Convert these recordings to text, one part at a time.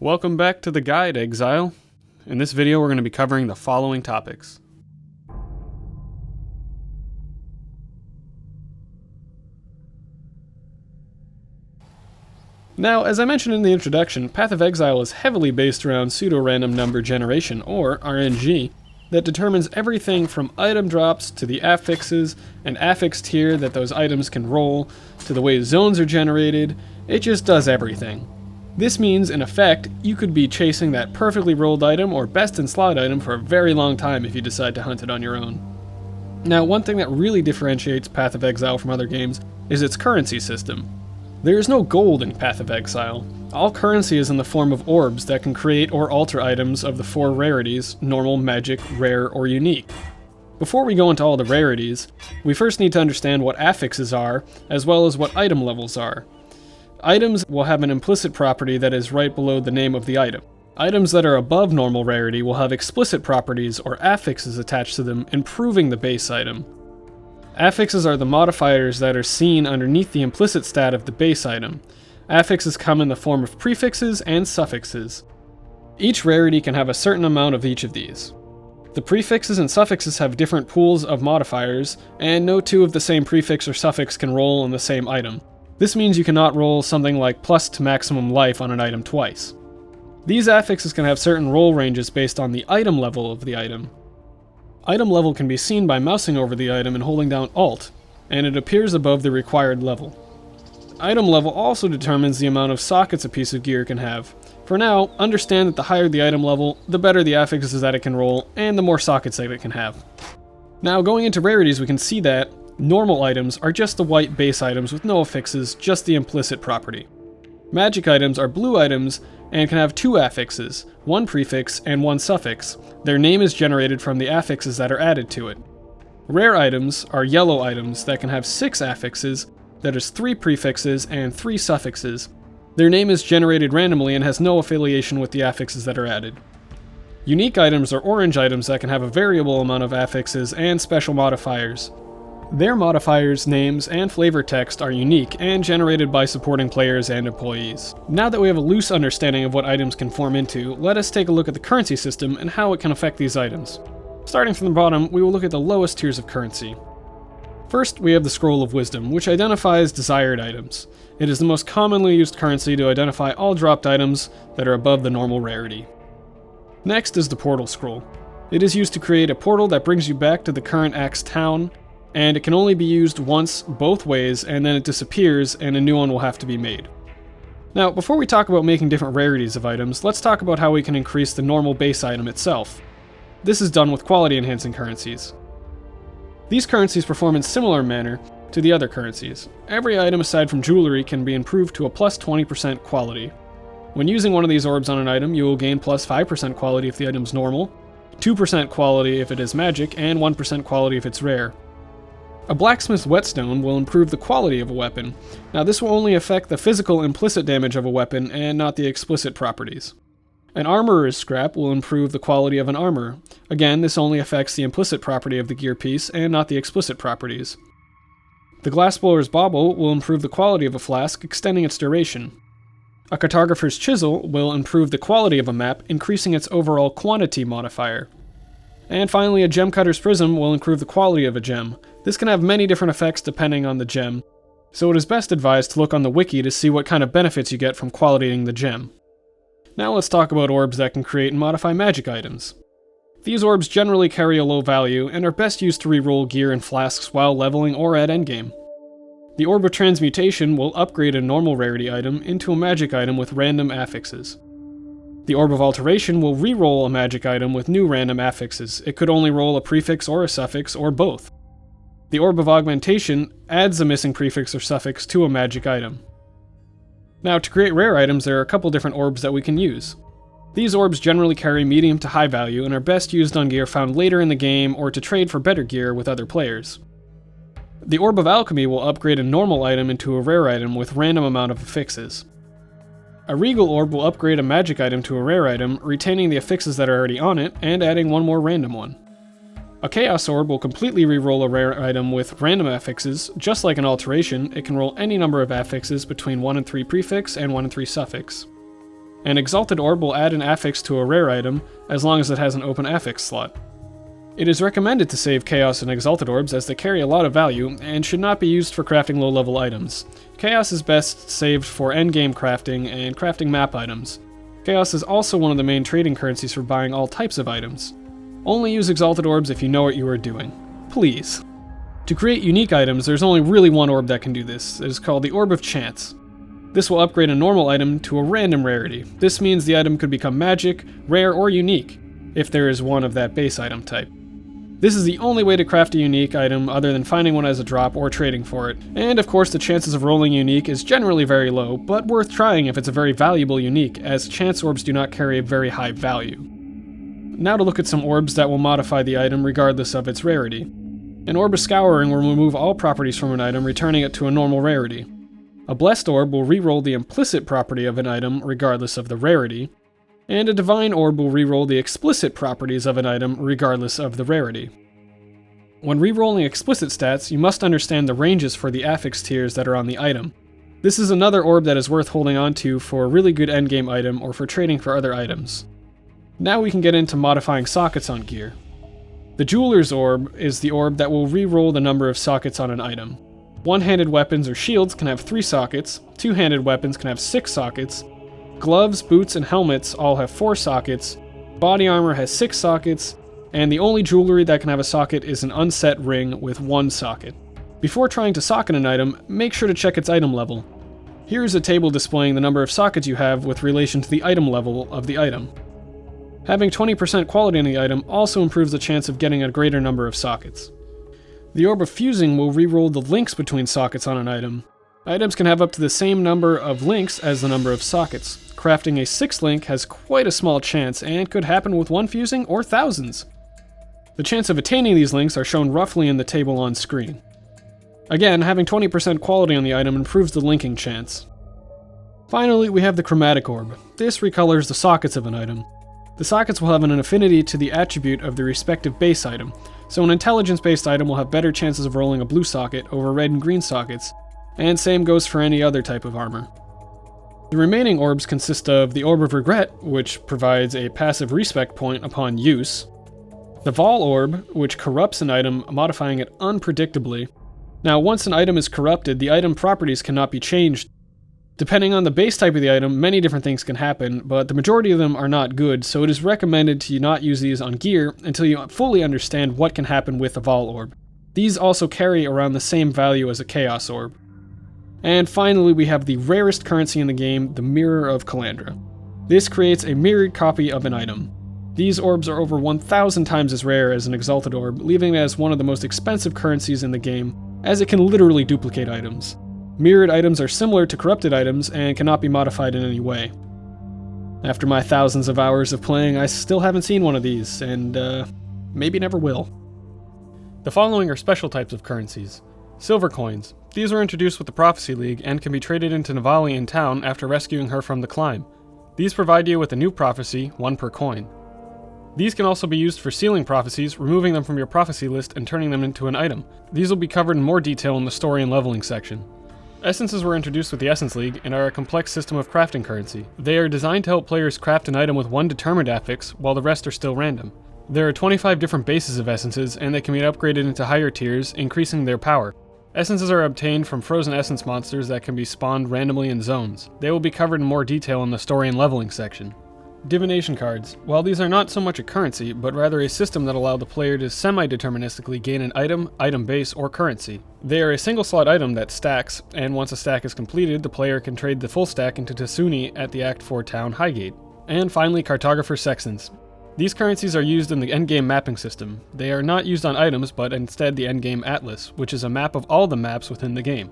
Welcome back to the guide, Exile. In this video we're going to be covering the following topics. Now, as I mentioned in the introduction, Path of Exile is heavily based around pseudo-random number generation, or RNG, that determines everything from item drops to the affixes and affix tier that those items can roll, to the way zones are generated. It just does everything. This means, in effect, you could be chasing that perfectly rolled item or best in slot item for a very long time if you decide to hunt it on your own. Now, one thing that really differentiates Path of Exile from other games is its currency system. There is no gold in Path of Exile. All currency is in the form of orbs that can create or alter items of the 4 rarities: normal, magic, rare, or unique. Before we go into all the rarities, we first need to understand what affixes are, as well as what item levels are. Items will have an implicit property that is right below the name of the item. Items that are above normal rarity will have explicit properties or affixes attached to them, improving the base item. Affixes are the modifiers that are seen underneath the implicit stat of the base item. Affixes come in the form of prefixes and suffixes. Each rarity can have a certain amount of each of these. The prefixes and suffixes have different pools of modifiers, and no two of the same prefix or suffix can roll on the same item. This means you cannot roll something like plus to maximum life on an item twice. These affixes can have certain roll ranges based on the item level of the item. Item level can be seen by mousing over the item and holding down Alt, and it appears above the required level. Item level also determines the amount of sockets a piece of gear can have. For now, understand that the higher the item level, the better the affixes that it can roll, and the more sockets that it can have. Now, going into rarities, we can see that normal items are just the white base items with no affixes, just the implicit property. Magic items are blue items and can have 2 affixes, 1 prefix and 1 suffix. Their name is generated from the affixes that are added to it. Rare items are yellow items that can have 6 affixes, that is 3 prefixes and 3 suffixes. Their name is generated randomly and has no affiliation with the affixes that are added. Unique items are orange items that can have a variable amount of affixes and special modifiers. Their modifiers, names, and flavor text are unique and generated by supporting players and employees. Now that we have a loose understanding of what items can form into, let us take a look at the currency system and how it can affect these items. Starting from the bottom, we will look at the lowest tiers of currency. First, we have the Scroll of Wisdom, which identifies desired items. It is the most commonly used currency to identify all dropped items that are above the normal rarity. Next is the Portal Scroll. It is used to create a portal that brings you back to the current Axe town, and it can only be used once both ways, and then it disappears and a new one will have to be made. Now, before we talk about making different rarities of items, let's talk about how we can increase the normal base item itself. This is done with quality enhancing currencies. These currencies perform in similar manner to the other currencies. Every item aside from jewelry can be improved to a plus 20% quality. When using one of these orbs on an item, you will gain plus 5% quality if the item is normal, 2% quality if it is magic, and 1% quality if it's rare. A blacksmith's whetstone will improve the quality of a weapon. Now, this will only affect the physical implicit damage of a weapon and not the explicit properties. An armorer's scrap will improve the quality of an armor. Again, this only affects the implicit property of the gear piece and not the explicit properties. The glassblower's bauble will improve the quality of a flask, extending its duration. A cartographer's chisel will improve the quality of a map, increasing its overall quantity modifier. And finally, a gem cutter's prism will improve the quality of a gem. This can have many different effects depending on the gem, so it is best advised to look on the wiki to see what kind of benefits you get from qualitying the gem. Now let's talk about orbs that can create and modify magic items. These orbs generally carry a low value and are best used to reroll gear and flasks while leveling or at endgame. The Orb of Transmutation will upgrade a normal rarity item into a magic item with random affixes. The Orb of Alteration will reroll a magic item with new random affixes. It could only roll a prefix or a suffix, or both. The Orb of Augmentation adds a missing prefix or suffix to a magic item. Now, to create rare items, there are a couple different orbs that we can use. These orbs generally carry medium to high value and are best used on gear found later in the game or to trade for better gear with other players. The Orb of Alchemy will upgrade a normal item into a rare item with random amount of affixes. A Regal Orb will upgrade a magic item to a rare item, retaining the affixes that are already on it, and adding one more random one. A Chaos Orb will completely reroll a rare item with random affixes. Just like an alteration, it can roll any number of affixes between 1 and 3 prefix and 1 and 3 suffix. An Exalted Orb will add an affix to a rare item as long as it has an open affix slot. It is recommended to save Chaos and Exalted Orbs as they carry a lot of value and should not be used for crafting low-level items. Chaos is best saved for endgame crafting and crafting map items. Chaos is also one of the main trading currencies for buying all types of items. Only use Exalted Orbs if you know what you are doing. Please. To create unique items, there's only really one orb that can do this. It is called the Orb of Chance. This will upgrade a normal item to a random rarity. This means the item could become magic, rare, or unique, if there is one of that base item type. This is the only way to craft a unique item other than finding one as a drop or trading for it. And of course the chances of rolling unique is generally very low, but worth trying if it's a very valuable unique, as chance orbs do not carry a very high value. Now to look at some orbs that will modify the item regardless of its rarity. An Orb of Scouring will remove all properties from an item, returning it to a normal rarity. A Blessed Orb will reroll the implicit property of an item regardless of the rarity. And a Divine Orb will reroll the explicit properties of an item regardless of the rarity. When rerolling explicit stats, you must understand the ranges for the affix tiers that are on the item. This is another orb that is worth holding on to for a really good endgame item or for trading for other items. Now we can get into modifying sockets on gear. The Jeweler's Orb is the orb that will reroll the number of sockets on an item. One-handed weapons or shields can have 3 sockets, two-handed weapons can have 6 sockets, gloves, boots, and helmets all have 4 sockets, body armor has 6 sockets, and the only jewelry that can have a socket is an unset ring with 1 socket. Before trying to socket an item, make sure to check its item level. Here is a table displaying the number of sockets you have with relation to the item level of the item. Having 20% quality on the item also improves the chance of getting a greater number of sockets. The Orb of Fusing will reroll the links between sockets on an item. Items can have up to the same number of links as the number of sockets. Crafting a 6th link has quite a small chance and could happen with 1 fusing or thousands. The chance of attaining these links are shown roughly in the table on screen. Again, having 20% quality on the item improves the linking chance. Finally, we have the Chromatic Orb. This recolors the sockets of an item. The sockets will have an affinity to the attribute of the respective base item, so an intelligence-based item will have better chances of rolling a blue socket over red and green sockets, and same goes for any other type of armor. The remaining orbs consist of the Orb of Regret, which provides a passive respec point upon use, the Vol Orb, which corrupts an item, modifying it unpredictably. Now, once an item is corrupted, the item properties cannot be changed. Depending on the base type of the item, many different things can happen, but the majority of them are not good, so it is recommended to not use these on gear until you fully understand what can happen with the Vol Orb. These also carry around the same value as a Chaos Orb. And finally, we have the rarest currency in the game, the Mirror of Calandra. This creates a mirrored copy of an item. These orbs are over 1,000 times as rare as an Exalted Orb, leaving it as one of the most expensive currencies in the game, as it can literally duplicate items. Mirrored items are similar to corrupted items and cannot be modified in any way. After my thousands of hours of playing, I still haven't seen one of these, and maybe never will. The following are special types of currencies. Silver coins. These were introduced with the Prophecy League and can be traded into Navali in town after rescuing her from the climb. These provide you with a new prophecy, 1 per coin. These can also be used for sealing prophecies, removing them from your prophecy list and turning them into an item. These will be covered in more detail in the story and leveling section. Essences were introduced with the Essence League and are a complex system of crafting currency. They are designed to help players craft an item with 1 determined affix, while the rest are still random. There are 25 different bases of essences, and they can be upgraded into higher tiers, increasing their power. Essences are obtained from frozen essence monsters that can be spawned randomly in zones. They will be covered in more detail in the story and leveling section. Divination cards. While these are not so much a currency, but rather a system that allow the player to semi-deterministically gain an item, item base, or currency. They are a single slot item that stacks, and once a stack is completed, the player can trade the full stack into Tasuni at the Act 4 town Highgate. And finally, Cartographer Sextants. These currencies are used in the endgame mapping system. They are not used on items, but instead the endgame atlas, which is a map of all the maps within the game.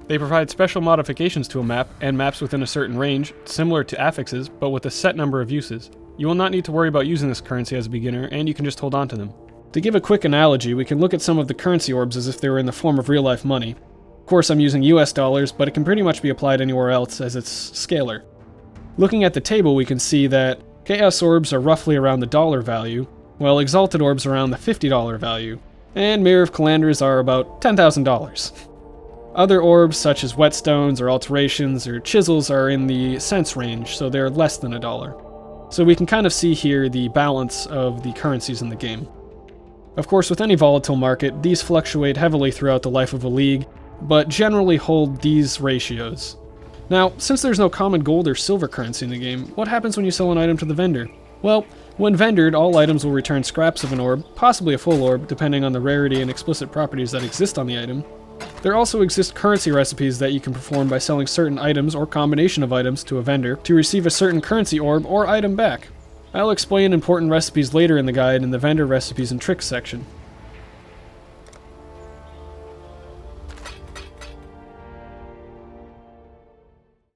They provide special modifications to a map and maps within a certain range, similar to affixes, but with a set number of uses. You will not need to worry about using this currency as a beginner, and you can just hold on to them. To give a quick analogy, we can look at some of the currency orbs as if they were in the form of real-life money. Of course, I'm using US dollars, but it can pretty much be applied anywhere else as it's scalar. Looking at the table, we can see that Chaos orbs are roughly around the dollar value, while Exalted orbs are around the $50 value, and Mirror of Calandras are about $10,000. Other orbs, such as whetstones or alterations or chisels, are in the cents range, so they're less than $1. So we can kind of see here the balance of the currencies in the game. Of course, with any volatile market, these fluctuate heavily throughout the life of a league, but generally hold these ratios. Now, since there's no common gold or silver currency in the game, what happens when you sell an item to the vendor? Well, when vendored, all items will return scraps of an orb, possibly a full orb, depending on the rarity and explicit properties that exist on the item. There also exist currency recipes that you can perform by selling certain items or combination of items to a vendor to receive a certain currency orb or item back. I'll explain important recipes later in the guide in the vendor recipes and tricks section.